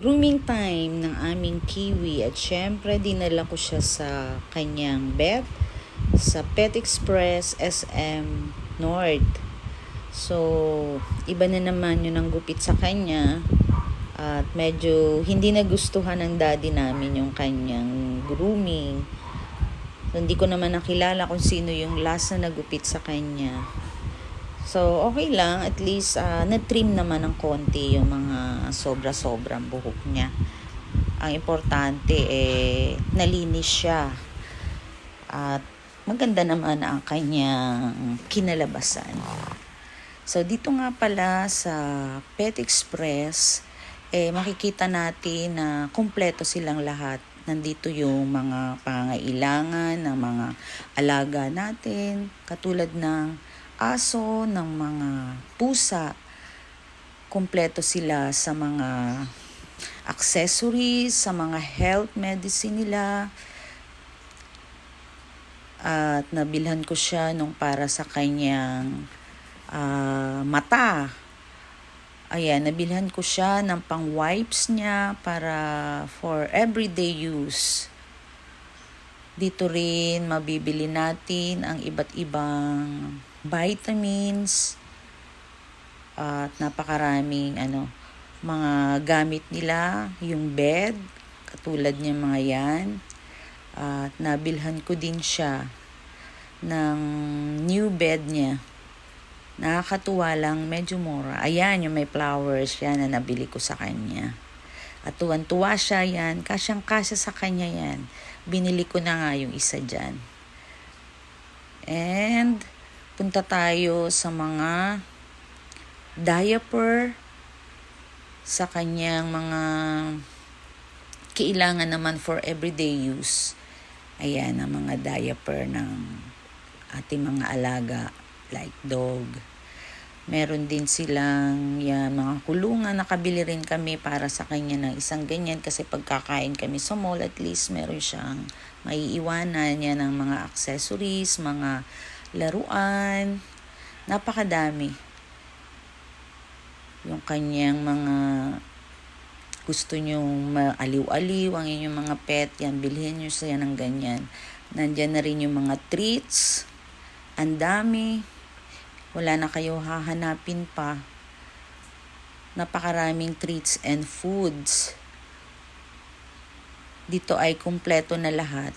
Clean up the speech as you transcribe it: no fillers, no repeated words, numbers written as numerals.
grooming time ng aming kiwi at syempre dinala ko siya sa kanyang vet sa Pet Express SM North. So, iba na naman yun ang gupit sa kanya at medyo hindi nagustuhan ng daddy namin yung kanyang grooming. So, hindi ko naman nakilala kung sino yung last na nagupit sa kanya. So, okay lang. At least, na-trim naman ng konti yung mga sobra-sobrang buhok niya. Ang importante, nalinis siya. At maganda naman ang kanyang kinalabasan. So, dito nga pala sa Pet Express, makikita natin na kumpleto silang lahat. Nandito yung mga pangangailangan ng mga alaga natin, katulad ng aso, ng mga pusa. Kumpleto sila sa mga accessories, sa mga health medicine nila. At nabilhan ko siya nung para sa kanyang mata. Ayan, nabilhan ko siya ng pang-wipes niya para for everyday use. Dito rin mabibili natin ang iba't ibang vitamins at napakaraming mga gamit nila, yung bed, katulad niya mga yan. At nabilhan ko din siya ng new bed niya. Nakakatuwa lang, medyo mura. Ayan, yung may flowers yan na nabili ko sa kanya. At tuwan-tuwa siya yan. Kasyang-kasya sa kanya yan. Binili ko na nga yung isa dyan. And, punta tayo sa mga diaper sa kanyang mga kailangan naman for everyday use. Ayan, ang mga diaper ng ating mga alaga. Like dog. Meron din silang mga kulungan. Nakabili rin kami para sa kanya ng isang ganyan kasi pagkakain kami sa mall, at least meron siyang maiiwanan niya ng mga accessories, mga laruan. Napakadami. Yung kanyang mga gusto nyong maaliw-aliw ang inyong mga pet, yan, bilhin nyo siya ng ganyan. Nandyan na rin yung mga treats. Ang dami. Wala na kayo hahanapin pa. Napakaraming treats and foods. Dito ay kumpleto na lahat.